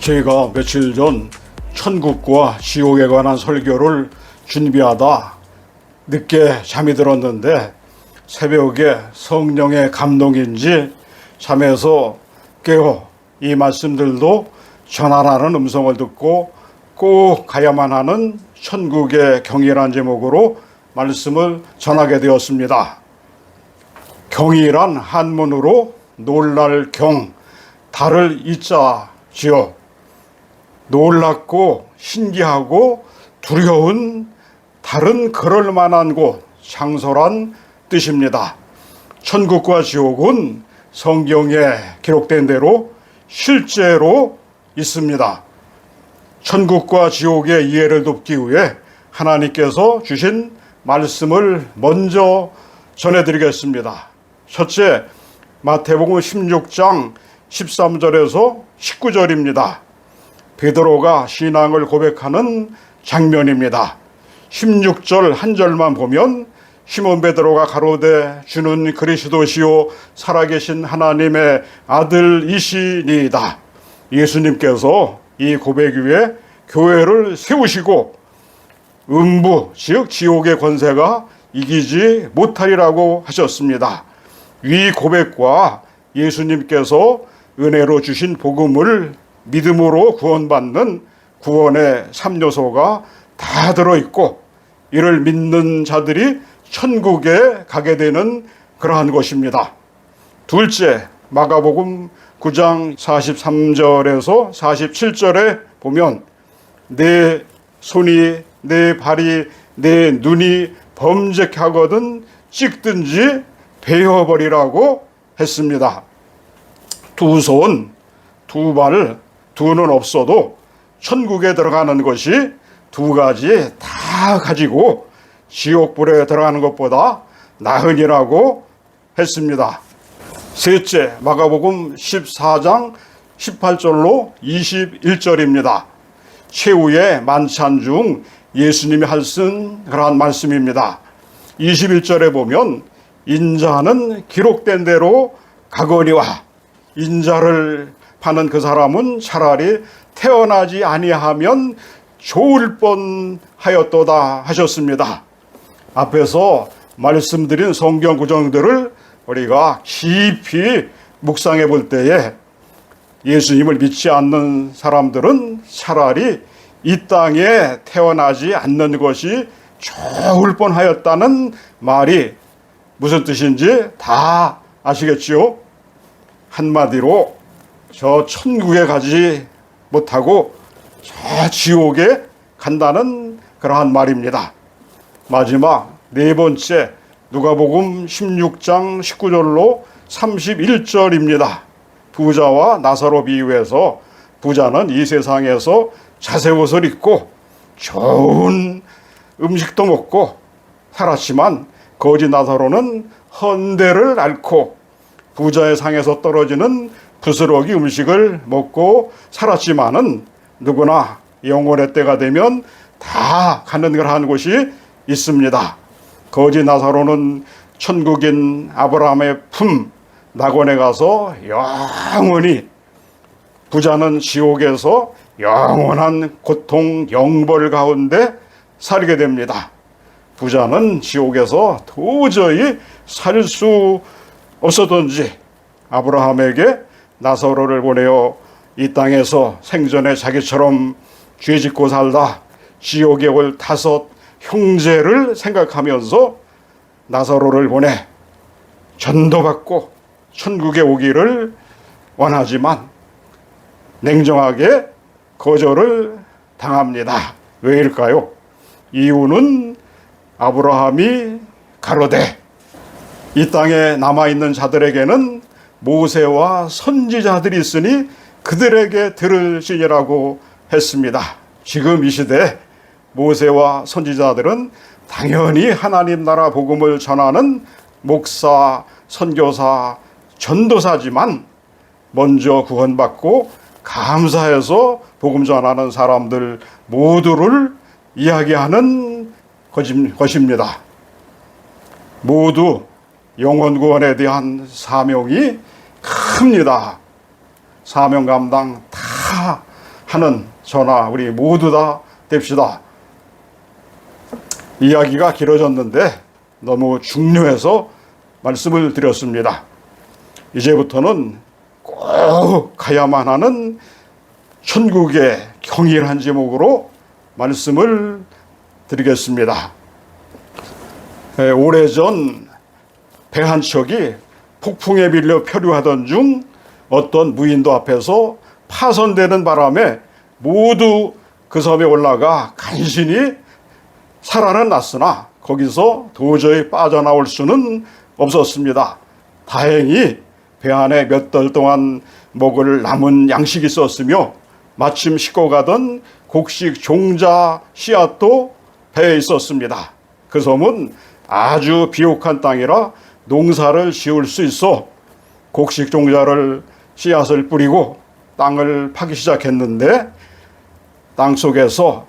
제가 며칠 전 천국과 지옥에 관한 설교를 준비하다 늦게 잠이 들었는데 새벽에 성령의 감동인지 잠에서 깨어 이 말씀들도 전하라는 음성을 듣고 꼭 가야만 하는 천국의 경이란 제목으로 말씀을 전하게 되었습니다. 경이란 한문으로 놀랄 경, 달을 이자지요. 놀랍고 신기하고 두려운 다른 그럴 만한 곳, 장소란 뜻입니다. 천국과 지옥은 성경에 기록된 대로 실제로 있습니다. 천국과 지옥의 이해를 돕기 위해 하나님께서 주신 말씀을 먼저 전해드리겠습니다. 첫째, 마태복음 16장 13절에서 19절입니다. 베드로가 신앙을 고백하는 장면입니다. 16절 한 절만 보면 시몬 베드로가 가로되 주는 그리스도시요 살아계신 하나님의 아들이시니이다. 예수님께서 이 고백 위에 교회를 세우시고 음부 즉 지옥의 권세가 이기지 못하리라고 하셨습니다. 이 고백과 예수님께서 은혜로 주신 복음을 믿음으로 구원받는 구원의 3요소가 다 들어있고 이를 믿는 자들이 천국에 가게 되는 그러한 것입니다. 둘째, 마가복음 9장 43절에서 47절에 보면 내 손이 내 발이 내 눈이 범죄케 하거든 찍든지 베어버리라고 했습니다. 두 손, 두 발, 두 눈 없어도 천국에 들어가는 것이 두 가지 다 가지고 지옥불에 들어가는 것보다 나으니라고 했습니다. 셋째, 마가복음 14장 18절로 21절입니다. 최후의 만찬 중 예수님이 하신 그러한 말씀입니다. 21절에 보면 인자는 기록된 대로 가거니와 인자를 파는 그 사람은 차라리 태어나지 아니하면 좋을 뻔하였도다 하셨습니다. 앞에서 말씀드린 성경 구절들을 우리가 깊이 묵상해 볼 때에 예수님을 믿지 않는 사람들은 차라리 이 땅에 태어나지 않는 것이 좋을 뻔하였다는 말이 무슨 뜻인지 다 아시겠지요? 한마디로 저 천국에 가지 못하고 저 지옥에 간다는 그러한 말입니다. 마지막 네 번째, 누가복음 16장 19절로 31절입니다. 부자와 나사로 비유해서 부자는 이 세상에서 자색옷을 입고 좋은 음식도 먹고 살았지만 거지 나사로는 헌대를 앓고 부자의 상에서 떨어지는 부스러기 음식을 먹고 살았지만은 누구나 영혼의 때가 되면 다 가는 그러한 곳이 있습니다. 거지 나사로는 천국인 아브라함의 품 낙원에 가서 영원히, 부자는 지옥에서 영원한 고통 영벌 가운데 살게 됩니다. 부자는 지옥에서 도저히 살 수 없었던지 아브라함에게 나사로를 보내어 이 땅에서 생전에 자기처럼 죄짓고 살다 지옥에 올 5 형제를 생각하면서 나사로를 보내 전도받고 천국에 오기를 원하지만 냉정하게 거절을 당합니다. 왜일까요? 이유는 아브라함이 가로되 이 땅에 남아있는 자들에게는 모세와 선지자들이 있으니 그들에게 들을지니라고 했습니다. 지금 이 시대 모세와 선지자들은 당연히 하나님 나라 복음을 전하는 목사, 선교사, 전도사지만 먼저 구원받고 감사해서 복음 전하는 사람들 모두를 이야기하는 것입니다. 모두 영혼 구원에 대한 사명이 큽니다. 사명 감당 다 하는 저나 우리 모두 다 됩시다. 이야기가 길어졌는데 너무 중요해서 말씀을 드렸습니다. 이제부터는 꼭 가야만 하는 천국의 경일한 제목으로 말씀을 드리겠습니다. 오래전 배 한 척이 폭풍에 밀려 표류하던 중 어떤 무인도 앞에서 파손되는 바람에 모두 그 섬에 올라가 간신히 살아는 났으나 거기서 도저히 빠져나올 수는 없었습니다. 다행히 배 안에 몇 달 동안 먹을 남은 양식이 있었으며 마침 싣고 가던 곡식 종자 씨앗도 배에 있었습니다. 그 섬은 아주 비옥한 땅이라 농사를 지을 수 있어 곡식 종자를 씨앗을 뿌리고 땅을 파기 시작했는데 땅 속에서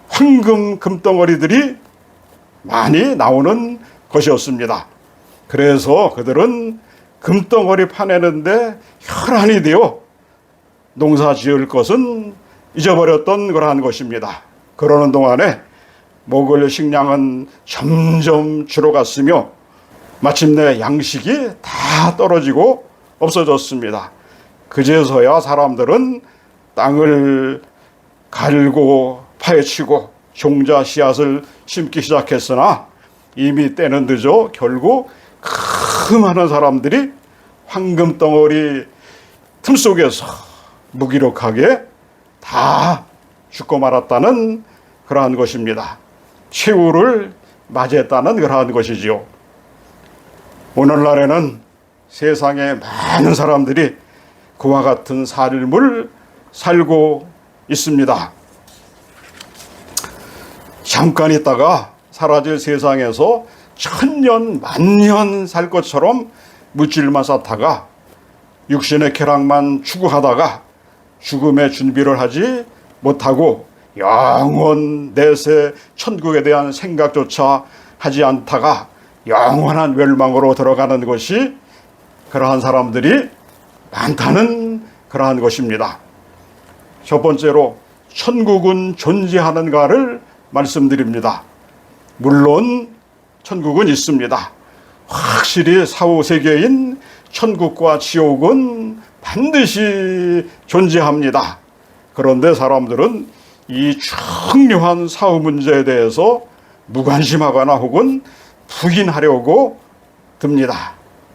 황금 금덩어리들이 많이 나오는 것이었습니다. 그래서 그들은 금덩어리 파내는데 혈안이 되어 농사 지을 것은 잊어버렸던 거라는 것입니다. 그러는 동안에 먹을 식량은 점점 줄어갔으며 마침내 양식이 다 떨어지고 없어졌습니다. 그제서야 사람들은 땅을 갈고 파헤치고 종자 씨앗을 심기 시작했으나 이미 때는 늦어 결국 그 많은 사람들이 황금덩어리 틈 속에서 무기력하게 다 죽고 말았다는 그러한 것입니다. 최후를 맞이했다는 그러한 것이지요. 오늘날에는 세상에 많은 사람들이 그와 같은 삶을 살고 있습니다. 잠깐 있다가 사라질 세상에서 천년 만년 살 것처럼 물질만 쌓다가 육신의 쾌락만 추구하다가 죽음의 준비를 하지 못하고 영원 내세 천국에 대한 생각조차 하지 않다가 영원한 멸망으로 들어가는 것이 그러한 사람들이 많다는 그러한 것입니다. 첫 번째로 천국은 존재하는가를 말씀드립니다. 물론 천국은 있습니다. 확실히 사후세계인 천국과 지옥은 반드시 존재합니다. 그런데 사람들은 이 중요한 사후 문제에 대해서 무관심하거나 혹은 부인하려고 듭니다.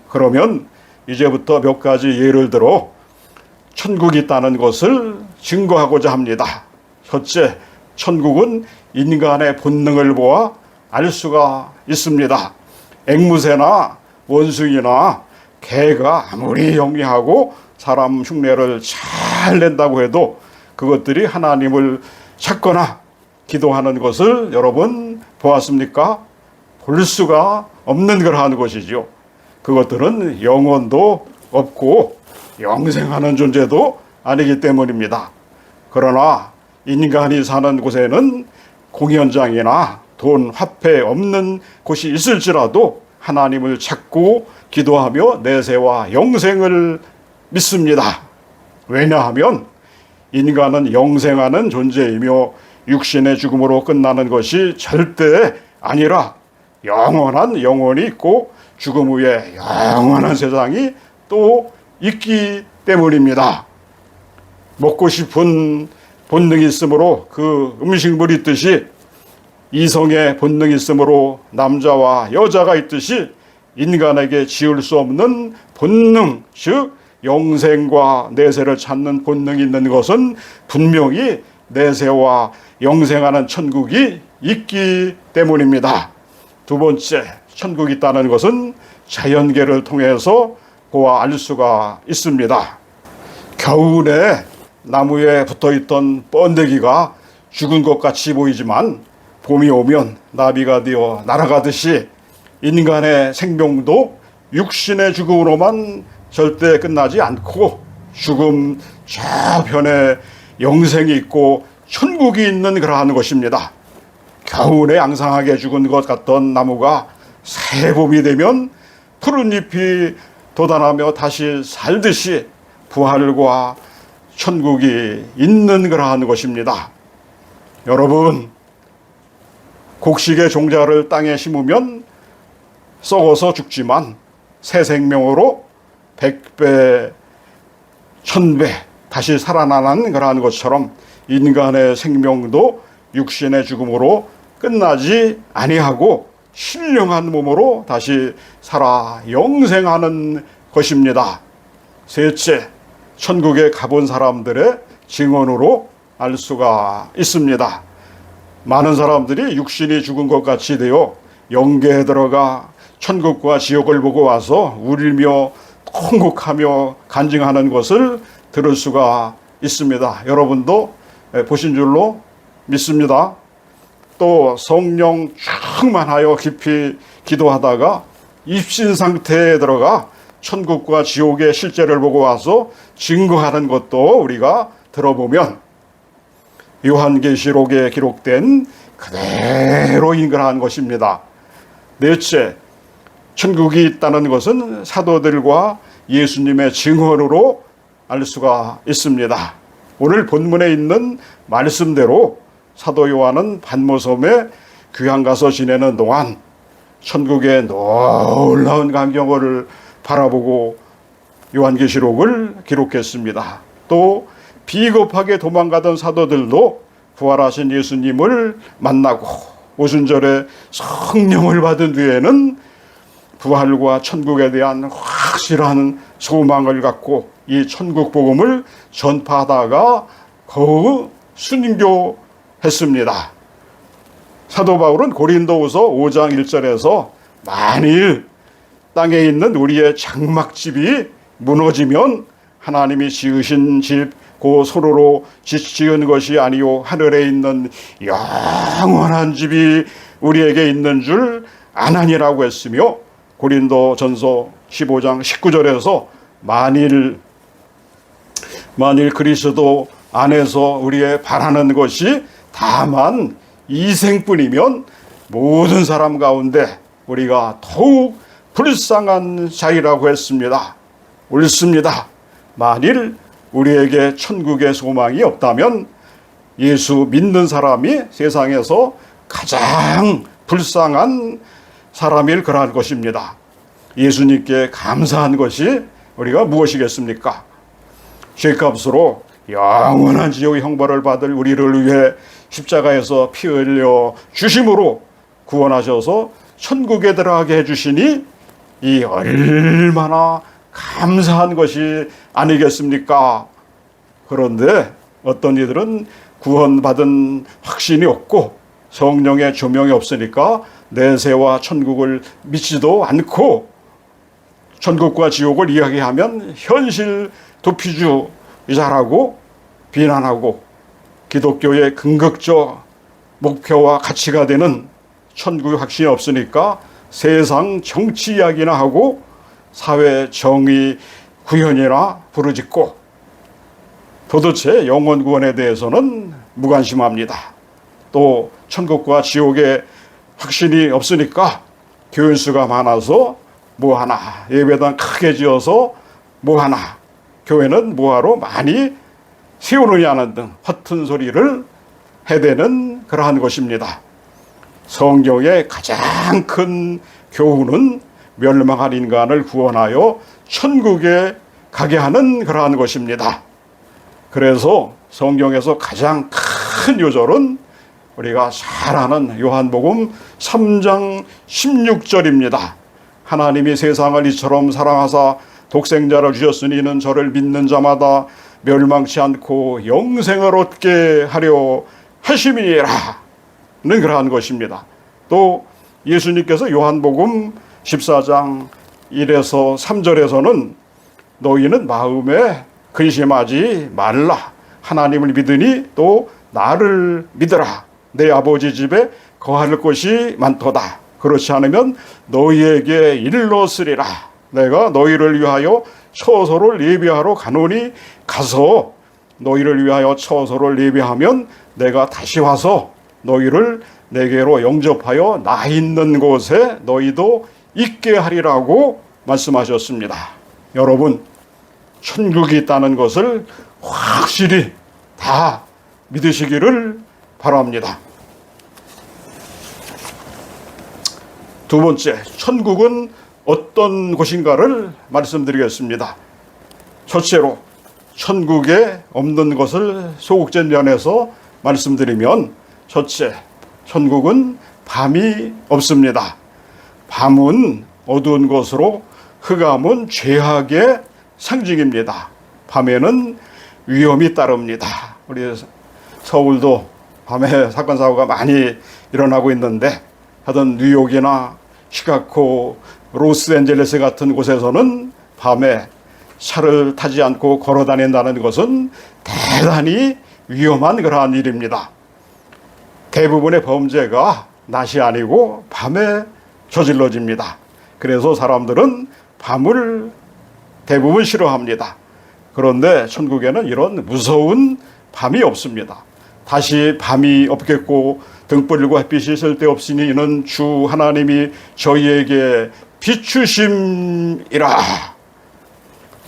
그러면 이제부터 몇 가지 예를 들어 천국이 있다는 것을 증거하고자 합니다. 첫째, 천국은 인간의 본능을 보아 알 수가 있습니다. 앵무새나 원숭이나 개가 아무리 영리하고 사람 흉내를 잘 낸다고 해도 그것들이 하나님을 찾거나 기도하는 것을 여러분 보았습니까? 볼 수가 없는 그러한 것이죠. 그것들은 영혼도 없고 영생하는 존재도 아니기 때문입니다. 그러나 인간이 사는 곳에는 공연장이나 돈, 화폐 없는 곳이 있을지라도 하나님을 찾고 기도하며 내세와 영생을 믿습니다. 왜냐하면 인간은 영생하는 존재이며 육신의 죽음으로 끝나는 것이 절대 아니라 영원한 영혼이 있고 죽음 후에 영원한 세상이 또 있기 때문입니다. 먹고 싶은 본능이 있으므로 그 음식물이 있듯이 이성의 본능이 있으므로 남자와 여자가 있듯이 인간에게 지을 수 없는 본능, 즉 영생과 내세를 찾는 본능이 있는 것은 분명히 내세와 영생하는 천국이 있기 때문입니다. 두 번째, 천국이 있다는 것은 자연계를 통해서 보아 알 수가 있습니다. 겨울에 나무에 붙어있던 번데기가 죽은 것 같이 보이지만 봄이 오면 나비가 되어 날아가듯이 인간의 생명도 육신의 죽음으로만 절대 끝나지 않고 죽음 저편에 영생이 있고 천국이 있는 그러한 것입니다. 겨울에 앙상하게 죽은 것 같던 나무가 새봄이 되면 푸른 잎이 돋아나며 다시 살듯이 부활과 천국이 있는 그러한 것입니다. 여러분, 곡식의 종자를 땅에 심으면 썩어서 죽지만 새 생명으로 100배, 1000배 다시 살아나는 그러한 것처럼 인간의 생명도 육신의 죽음으로 끝나지 아니하고 신령한 몸으로 다시 살아 영생하는 것입니다. 셋째, 천국에 가본 사람들의 증언으로 알 수가 있습니다. 많은 사람들이 육신이 죽은 것 같이 되어 영계에 들어가 천국과 지옥을 보고 와서 울며 통곡하며 간증하는 것을 들을 수가 있습니다. 여러분도 보신 줄로 믿습니다. 또 성령 충만하여 깊이 기도하다가 입신 상태에 들어가 천국과 지옥의 실제를 보고 와서 증거하는 것도 우리가 들어보면 요한계시록에 기록된 그대로 인근한 것입니다. 넷째, 천국이 있다는 것은 사도들과 예수님의 증언으로 알 수가 있습니다. 오늘 본문에 있는 말씀대로 사도 요한은 반모섬에 귀양 가서 지내는 동안 천국의 놀라운 광경을 바라보고 요한계시록을 기록했습니다. 또 비겁하게 도망가던 사도들도 부활하신 예수님을 만나고 오순절에 성령을 받은 뒤에는 부활과 천국에 대한 확실한 소망을 갖고 이 천국 복음을 전파하다가 거의 순교했습니다. 사도 바울은 고린도후서 5장 1절에서 만일 땅에 있는 우리의 장막집이 무너지면 하나님이 지으신 집 그 손으로 지은 것이 아니요 하늘에 있는 영원한 집이 우리에게 있는 줄 아나니라고 했으며 고린도전서 15장 19절에서 만일 그리스도 안에서 우리의 바라는 것이 다만 이생뿐이면 모든 사람 가운데 우리가 더욱 불쌍한 자이라고 했습니다. 옳습니다. 만일 우리에게 천국의 소망이 없다면 예수 믿는 사람이 세상에서 가장 불쌍한 사람일 거란 것입니다. 예수님께 감사한 것이 우리가 무엇이겠습니까? 죄값으로 영원한 지옥의 형벌을 받을 우리를 위해 십자가에서 피 흘려 주심으로 구원하셔서 천국에 들어가게 해주시니 이 얼마나 감사한 것이 아니겠습니까? 그런데 어떤 이들은 구원받은 확신이 없고 성령의 조명이 없으니까 내세와 천국을 믿지도 않고 천국과 지옥을 이야기하면 현실 도피주의자라고 비난하고 기독교의 궁극적 목표와 가치가 되는 천국의 확신이 없으니까 세상 정치 이야기나 하고 사회 정의 구현이나 부르짖고 도대체 영원 구원에 대해서는 무관심합니다. 또 천국과 지옥의 확신이 없으니까 교인수가 많아서 뭐하나, 예배당 크게 지어서 뭐하나, 교회는 뭐하러 많이 세우느냐는 등 허튼 소리를 해대는 그러한 것입니다. 성경의 가장 큰 교훈은 멸망한 인간을 구원하여 천국에 가게 하는 그러한 것입니다. 그래서 성경에서 가장 큰 요절은 우리가 잘 아는 요한복음 3장 16절입니다. 하나님이 세상을 이처럼 사랑하사 독생자를 주셨으니 이는 저를 믿는 자마다 멸망치 않고 영생을 얻게 하려 하심이니라 는 그러한 것입니다. 또 예수님께서 요한복음 14장 1에서 3절에서는 너희는 마음에 근심하지 말라. 하나님을 믿으니 또 나를 믿으라. 내 아버지 집에 거할 곳이 많도다. 그렇지 않으면 너희에게 일러쓰리라. 내가 너희를 위하여 처소를 예비하러 가노니 가서 너희를 위하여 처소를 예비하면 내가 다시 와서 너희를 내게로 영접하여 나 있는 곳에 너희도 있게 하리라고 말씀하셨습니다. 여러분, 천국이 있다는 것을 확실히 다 믿으시기를 바랍니다. 두 번째, 천국은 어떤 곳인가를 말씀드리겠습니다. 첫째로 천국에 없는 것을 소극적 면에서 말씀드리면, 첫째, 천국은 밤이 없습니다. 밤은 어두운 것으로 흑암은 죄악의 상징입니다. 밤에는 위험이 따릅니다. 우리 서울도 밤에 사건 사고가 많이 일어나고 있는데, 하여튼 뉴욕이나 시카고, 로스앤젤레스 같은 곳에서는 밤에 차를 타지 않고 걸어 다닌다는 것은 대단히 위험한 그러한 일입니다. 대부분의 범죄가 낮이 아니고 밤에 저질러집니다. 그래서 사람들은 밤을 대부분 싫어합니다. 그런데 천국에는 이런 무서운 밤이 없습니다. 다시 밤이 없겠고 등불과 햇빛이 쓸데없으니 이는 주 하나님이 저희에게 비추심이라.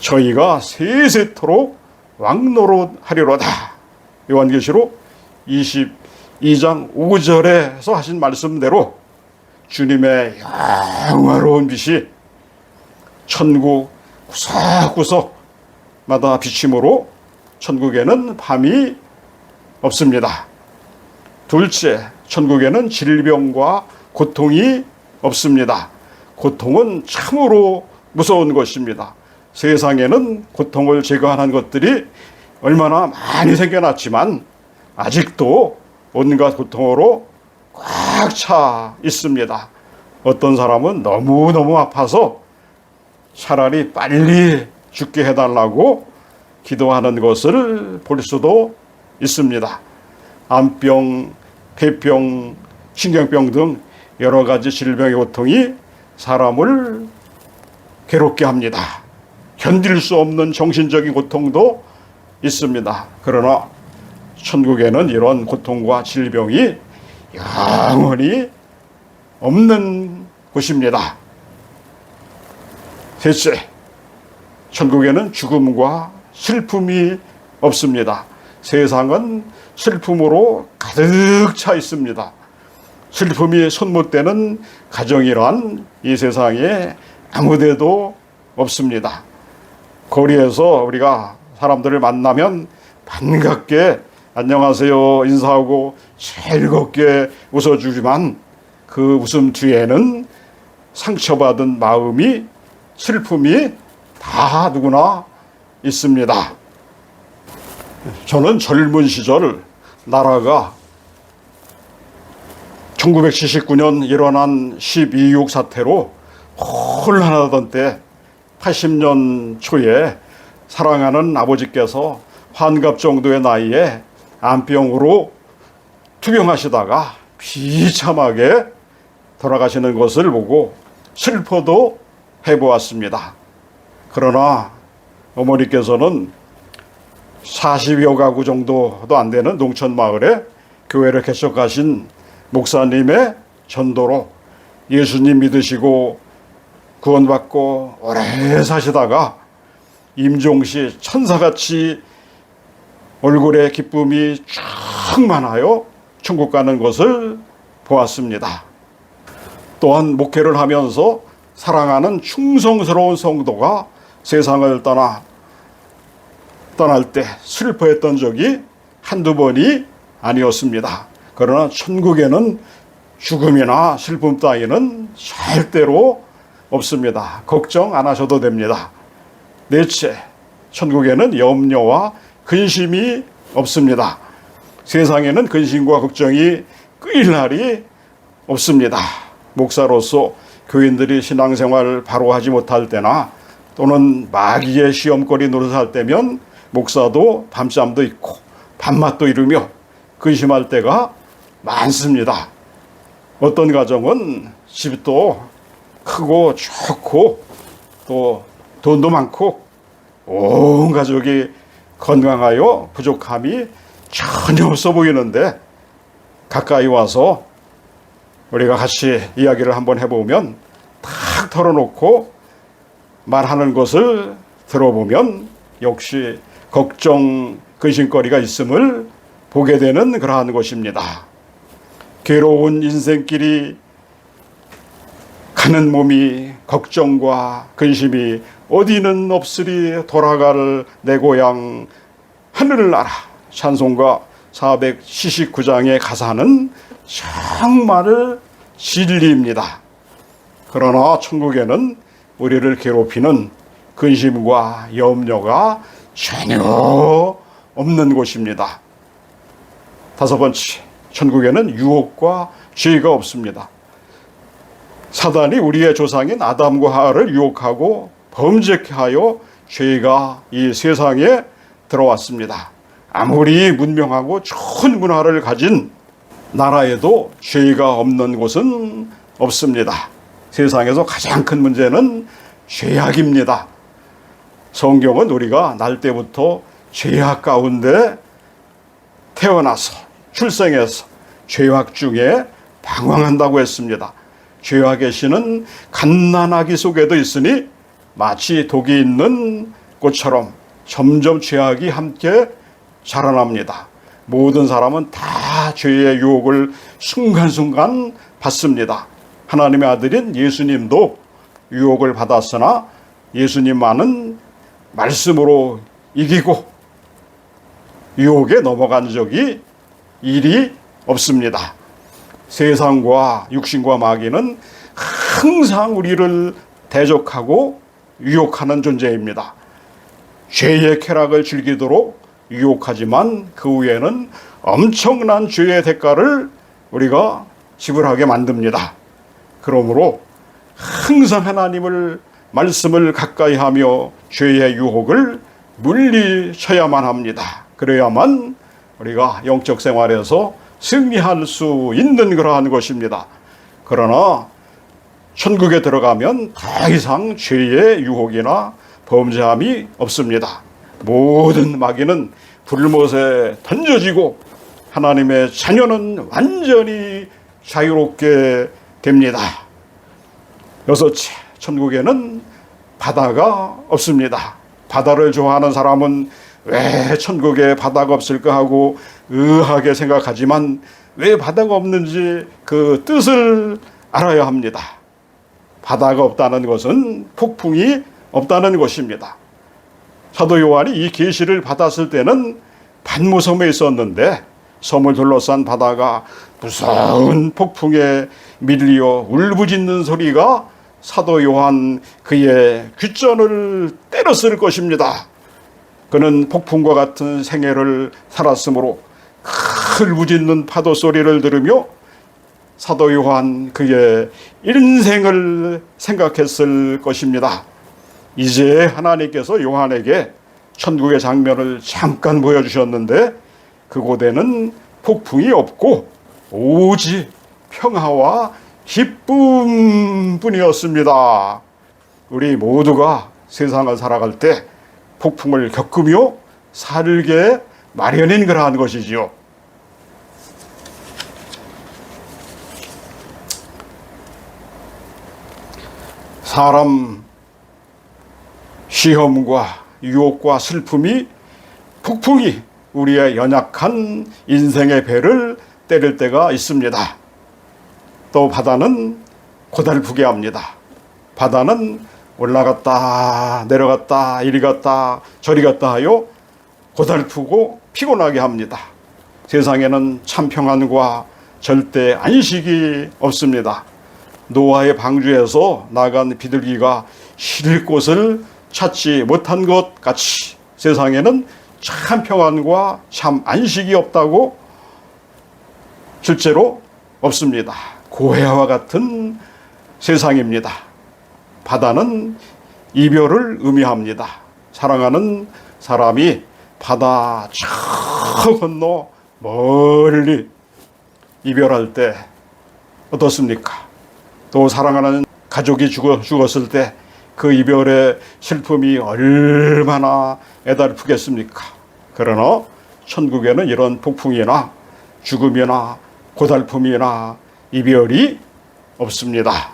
저희가 세세토록 왕노릇하리로다. 요한계시록 22장 5절에서 하신 말씀대로 주님의 영화로운 빛이 천국 구석구석마다 비침으로 천국에는 밤이 없습니다. 둘째, 천국에는 질병과 고통이 없습니다. 고통은 참으로 무서운 것입니다. 세상에는 고통을 제거하는 것들이 얼마나 많이 생겨났지만 아직도 온갖 고통으로 꽉 차 있습니다. 어떤 사람은 너무너무 아파서 차라리 빨리 죽게 해달라고 기도하는 것을 볼 수도 있습니다. 암병, 폐병, 신경병 등 여러 가지 질병의 고통이 사람을 괴롭게 합니다. 견딜 수 없는 정신적인 고통도 있습니다. 그러나 천국에는 이런 고통과 질병이 영원히 없는 곳입니다. 셋째, 천국에는 죽음과 슬픔이 없습니다. 세상은 슬픔으로 가득 차 있습니다. 슬픔이 손못대는 가정이란 이 세상에 아무데도 없습니다. 거리에서 우리가 사람들을 만나면 반갑게 안녕하세요 인사하고 즐겁게 웃어주지만 그 웃음 뒤에는 상처받은 마음이, 슬픔이 다 누구나 있습니다. 저는 젊은 시절 나라가 1979년 일어난 12.6 사태로 혼란하던 때 80년 초에 사랑하는 아버지께서 환갑 정도의 나이에 암병으로 투병하시다가 비참하게 돌아가시는 것을 보고 슬퍼도 해보았습니다. 그러나 어머니께서는 40여 가구 정도도 안 되는 농촌 마을에 교회를 개척하신 목사님의 전도로 예수님 믿으시고 구원받고 오래 사시다가 임종시 천사같이 얼굴에 기쁨이 충만하여 천국 가는 것을 보았습니다. 또한 목회를 하면서 사랑하는 충성스러운 성도가 세상을 떠날 때 슬퍼했던 적이 한두 번이 아니었습니다. 그러나 천국에는 죽음이나 슬픔 따위는 절대로 없습니다. 걱정 안 하셔도 됩니다. 넷째, 천국에는 염려와 근심이 없습니다. 세상에는 근심과 걱정이 끊일 날이 없습니다. 목사로서 교인들이 신앙생활 바로 하지 못할 때나 또는 마귀의 시험거리 노릇할 때면 목사도 밤잠도 있고 밤맛도 이루며 근심할 때가 많습니다. 어떤 가정은 집도 크고 좋고 또 돈도 많고 온 가족이 건강하여 부족함이 전혀 없어 보이는데 가까이 와서 우리가 같이 이야기를 한번 해보면 탁 털어놓고 말하는 것을 들어보면 역시 걱정, 근심거리가 있음을 보게 되는 그러한 것입니다. 괴로운 인생길이 가는 몸이 걱정과 근심이 어디는 없으리 돌아갈 내 고향 하늘나라. 찬송가 479장의 가사는 정말 진리입니다. 그러나 천국에는 우리를 괴롭히는 근심과 염려가 전혀 없는 곳입니다. 다섯 번째, 천국에는 유혹과 죄가 없습니다. 사단이 우리의 조상인 아담과 하와를 유혹하고 범죄케 하여 죄가 이 세상에 들어왔습니다. 아무리 문명하고 좋은 문화를 가진 나라에도 죄가 없는 곳은 없습니다. 세상에서 가장 큰 문제는 죄악입니다. 성경은 우리가 날 때부터 죄악 가운데 태어나서 출생해서 죄악 중에 방황한다고 했습니다. 죄악의 씨는 갓난아기 속에도 있으니 마치 독이 있는 꽃처럼 점점 죄악이 함께 자라납니다. 모든 사람은 다 죄의 유혹을 순간순간 받습니다. 하나님의 아들인 예수님도 유혹을 받았으나 예수님만은 말씀으로 이기고 유혹에 넘어간 적이 일이 없습니다. 세상과 육신과 마귀는 항상 우리를 대적하고 유혹하는 존재입니다. 죄의 쾌락을 즐기도록 유혹하지만 그 후에는 엄청난 죄의 대가를 우리가 지불하게 만듭니다. 그러므로 항상 하나님을 말씀을 가까이 하며 죄의 유혹을 물리쳐야만 합니다. 그래야만 우리가 영적 생활에서 승리할 수 있는 그러한 것입니다. 그러나 천국에 들어가면 더 이상 죄의 유혹이나 범죄함이 없습니다. 모든 마귀는 불못에 던져지고 하나님의 자녀는 완전히 자유롭게 됩니다. 여섯째, 천국에는 바다가 없습니다. 바다를 좋아하는 사람은 왜 천국에 바다가 없을까 하고 의아하게 생각하지만 왜 바다가 없는지 그 뜻을 알아야 합니다. 바다가 없다는 것은 폭풍이 없다는 것입니다. 사도 요한이 이 계시를 받았을 때는 반모섬에 있었는데 섬을 둘러싼 바다가 무서운 폭풍에 밀려 울부짖는 소리가 사도 요한 그의 귓전을 때렸을 것입니다. 그는 폭풍과 같은 생애를 살았으므로 울부짖는 파도 소리를 들으며 사도 요한 그의 인생을 생각했을 것입니다. 이제 하나님께서 요한에게 천국의 장면을 잠깐 보여주셨는데 그곳에는 폭풍이 없고 오직 평화와 기쁨뿐이었습니다. 우리 모두가 세상을 살아갈 때 폭풍을 겪으며 살게 마련인 그러한 것이지요. 사람 시험과 유혹과 슬픔이 폭풍이 우리의 연약한 인생의 배를 때릴 때가 있습니다. 또 바다는 고달프게 합니다. 바다는 올라갔다 내려갔다 이리 갔다 저리 갔다 하여 고달프고 피곤하게 합니다. 세상에는 참 평안과 절대 안식이 없습니다. 노아의 방주에서 나간 비둘기가 쉴 곳을 찾지 못한 것 같이 세상에는 참 평안과 참 안식이 없다고 실제로 없습니다. 고해와 같은 세상입니다. 바다는 이별을 의미합니다. 사랑하는 사람이 바다 저 건너 멀리 이별할 때 어떻습니까? 또 사랑하는 가족이 죽었을 때 그 이별의 슬픔이 얼마나 애달프겠습니까? 그러나 천국에는 이런 폭풍이나 죽음이나 고달픔이나 이별이 없습니다.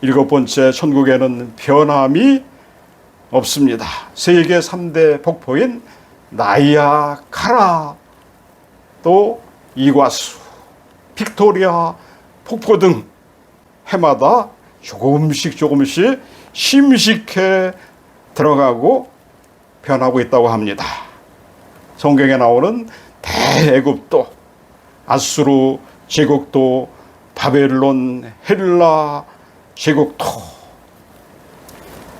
7번째, 천국에는 변함이 없습니다. 세계 3대 폭포인 나이아가라, 또 이과수, 빅토리아 폭포 등 해마다 조금씩 심식해 들어가고 변하고 있다고 합니다. 성경에 나오는 대애굽도, 아수르 제국도, 바벨론, 헬라 제국도,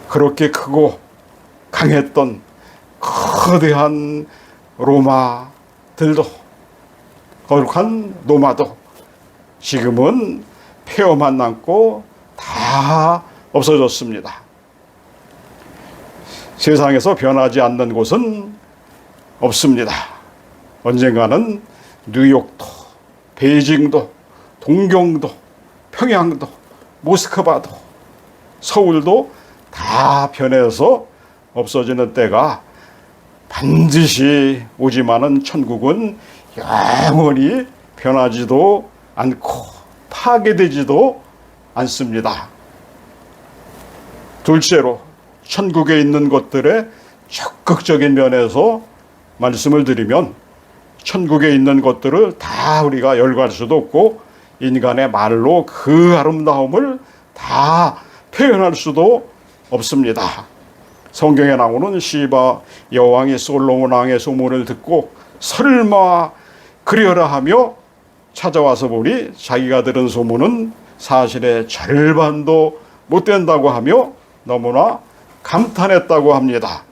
그렇게 크고 강했던 거대한 로마들도, 거룩한 로마도 지금은 폐허만 남고 다 없어졌습니다. 세상에서 변하지 않는 곳은 없습니다. 언젠가는 뉴욕도, 베이징도, 동경도, 평양도, 모스크바도, 서울도 다 변해서 없어지는 때가 반드시 오지만은 천국은 영원히 변하지도 않고 파괴되지도 않습니다. 둘째로, 천국에 있는 것들의 적극적인 면에서 말씀을 드리면 천국에 있는 것들을 다 우리가 열거할 수도 없고 인간의 말로 그 아름다움을 다 표현할 수도 없습니다. 성경에 나오는 시바 여왕이 솔로몬 왕의 소문을 듣고 설마 그려라 하며 찾아와서 보니 자기가 들은 소문은 사실의 절반도 못 된다고 하며 너무나 감탄했다고 합니다.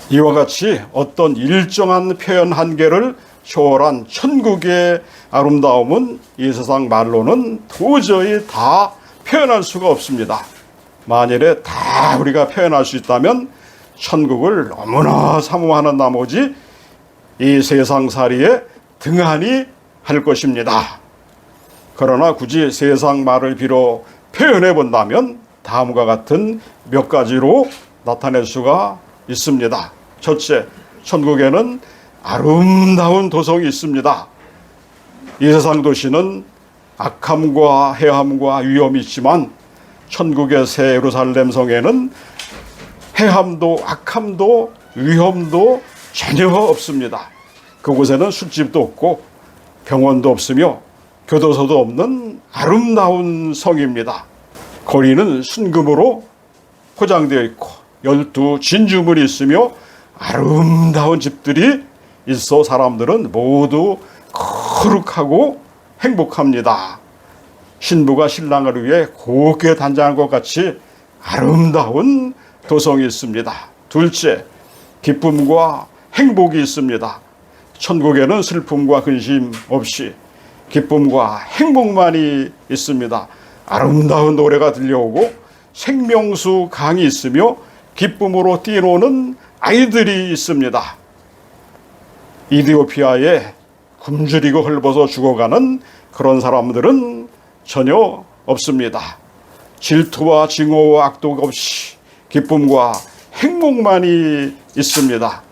이와 같이 어떤 일정한 표현 한계를 초월한 천국의 아름다움은 이 세상 말로는 도저히 다 표현할 수가 없습니다. 만일에 다 우리가 표현할 수 있다면 천국을 너무나 사모하는 나머지 이 세상살이에 등한히 할 것입니다. 그러나 굳이 세상 말을 빌어 표현해 본다면 다음과 같은 몇 가지로 나타낼 수가 있습니다. 첫째, 천국에는 아름다운 도성이 있습니다. 이 세상 도시는 악함과 해함과 위험이 있지만 천국의 새 예루살렘 성에는 해함도 악함도 위험도 전혀 없습니다. 그곳에는 술집도 없고 병원도 없으며 교도소도 없는 아름다운 성입니다. 거리는 순금으로 포장되어 있고 12 진주문이 있으며 아름다운 집들이 있어 사람들은 모두 거룩하고 행복합니다. 신부가 신랑을 위해 곱게 단장한 것 같이 아름다운 도성이 있습니다. 둘째, 기쁨과 행복이 있습니다. 천국에는 슬픔과 근심 없이 기쁨과 행복만이 있습니다. 아름다운 노래가 들려오고 생명수 강이 있으며 기쁨으로 뛰노는 아이들이 있습니다. 이디오피아에 굶주리고 헐벗어 죽어가는 그런 사람들은 전혀 없습니다. 질투와 증오와 악독 없이 기쁨과 행복만이 있습니다.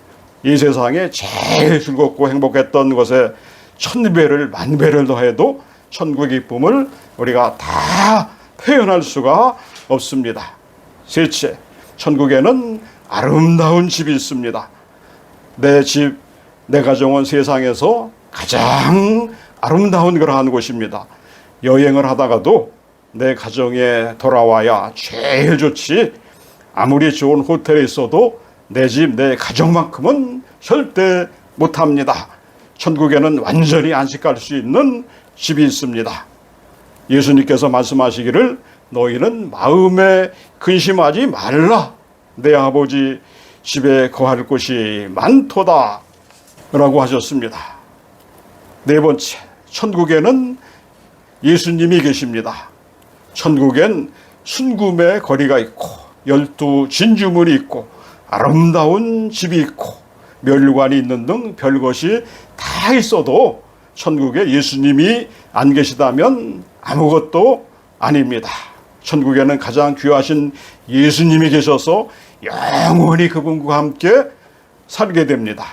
이 세상에 제일 즐겁고 행복했던 것에 1000배를 만배를 더해도 천국의 기쁨을 우리가 다 표현할 수가 없습니다. 셋째, 천국에는 아름다운 집이 있습니다. 내 집, 내 가정은 세상에서 가장 아름다운 그러한 곳입니다. 여행을 하다가도 내 가정에 돌아와야 제일 좋지. 아무리 좋은 호텔에 있어도 내 집, 내 가정만큼은 절대 못합니다. 천국에는 완전히 안식할 수 있는 집이 있습니다. 예수님께서 말씀하시기를 너희는 마음에 근심하지 말라. 내 아버지 집에 거할 곳이 많도다 라고 하셨습니다. 네 번째, 천국에는 예수님이 계십니다. 천국엔 순금의 거리가 있고 12 진주문이 있고 아름다운 집이 있고 멸관이 있는 등 별것이 다 있어도 천국에 예수님이 안 계시다면 아무것도 아닙니다. 천국에는 가장 귀하신 예수님이 계셔서 영원히 그분과 함께 살게 됩니다.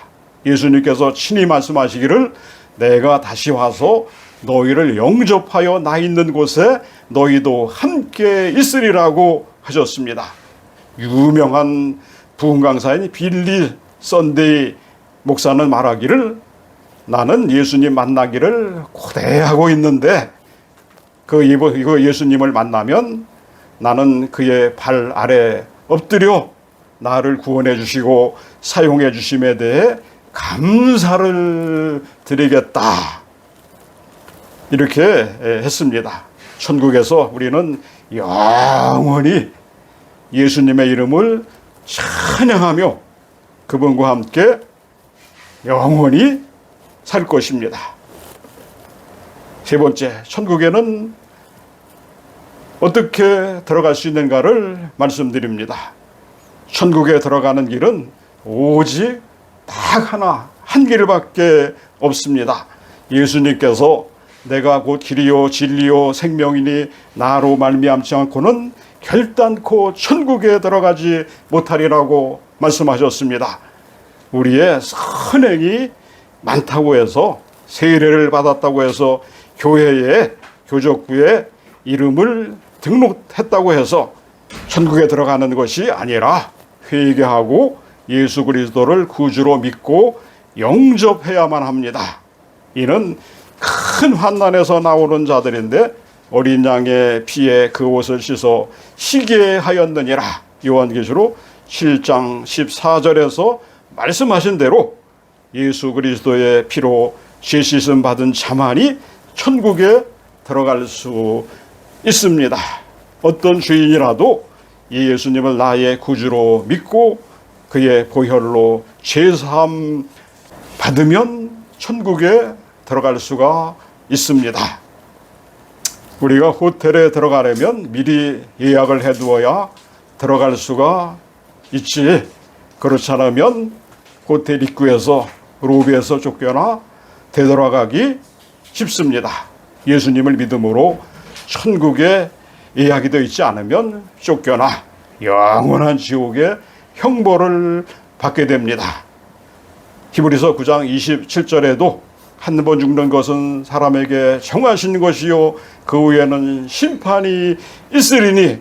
예수님께서 친히 말씀하시기를 내가 다시 와서 너희를 영접하여 나 있는 곳에 너희도 함께 있으리라고 하셨습니다. 유명한 부흥 강사인 빌리 썬데이 목사는 말하기를 나는 예수님 만나기를 고대하고 있는데 그 예수님을 만나면 나는 그의 발 아래 엎드려 나를 구원해 주시고 사용해 주심에 대해 감사를 드리겠다. 이렇게 했습니다. 천국에서 우리는 영원히 예수님의 이름을 찬양하며 그분과 함께 영원히 살 것입니다. 세 번째, 천국에는 어떻게 들어갈 수 있는가를 말씀드립니다. 천국에 들어가는 길은 오직 딱 하나, 한 길밖에 없습니다. 예수님께서 내가 곧 길이요 진리요 생명이니 나로 말미암지 않고는 결단코 천국에 들어가지 못하리라고 말씀하셨습니다. 우리의 선행이 많다고 해서 세례를 받았다고 해서 교회에 교적부에 이름을 등록했다고 해서 천국에 들어가는 것이 아니라 회개하고 예수 그리스도를 구주로 믿고 영접해야만 합니다. 이는 큰 환난에서 나오는 자들인데 어린 양의 피에 그 옷을 씻어 희게 하였느니라. 요한계시록 7장 14절에서 말씀하신 대로 예수 그리스도의 피로 죄 씻음 받은 자만이 천국에 들어갈 수 있습니다. 어떤 죄인이라도 이 예수님을 나의 구주로 믿고 그의 보혈로 죄사함 받으면 천국에 들어갈 수가 있습니다. 우리가 호텔에 들어가려면 미리 예약을 해두어야 들어갈 수가 있지. 그렇지 않으면 호텔 입구에서 로비에서 쫓겨나 되돌아가기 쉽습니다. 예수님을 믿음으로 천국에 예약이 되어 있지 않으면 쫓겨나 영원한 지옥의 형벌을 받게 됩니다. 히브리서 9장 27절에도 한 번 죽는 것은 사람에게 정하신 것이요 그 후에는 심판이 있으리니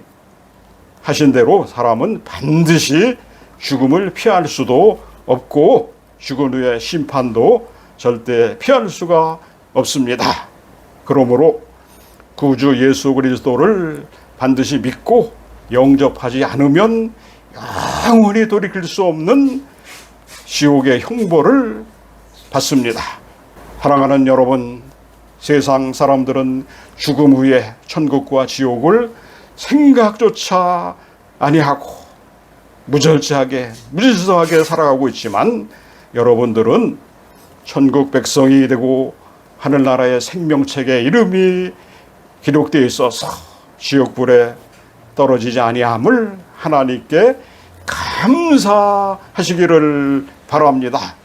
하신 대로 사람은 반드시 죽음을 피할 수도 없고 죽은 후의 심판도 절대 피할 수가 없습니다. 그러므로 구주 예수 그리스도를 반드시 믿고 영접하지 않으면 영원히 돌이킬 수 없는 지옥의 형벌을 받습니다. 사랑하는 여러분, 세상 사람들은 죽음 후에 천국과 지옥을 생각조차 아니하고 무절제하게 무질서하게 살아가고 있지만 여러분들은 천국 백성이 되고 하늘나라의 생명책에 이름이 기록되어 있어서 지옥불에 떨어지지 아니함을 하나님께 감사하시기를 바랍니다.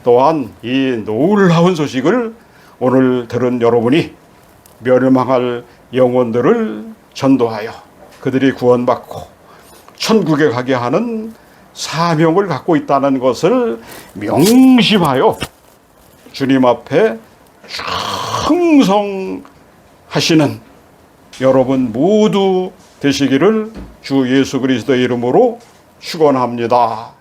또한 이 놀라운 소식을 오늘 들은 여러분이 멸망할 영혼들을 전도하여 그들이 구원받고 천국에 가게 하는 사명을 갖고 있다는 것을 명심하여 주님 앞에 충성하시는 여러분 모두 되시기를 주 예수 그리스도의 이름으로 축원합니다.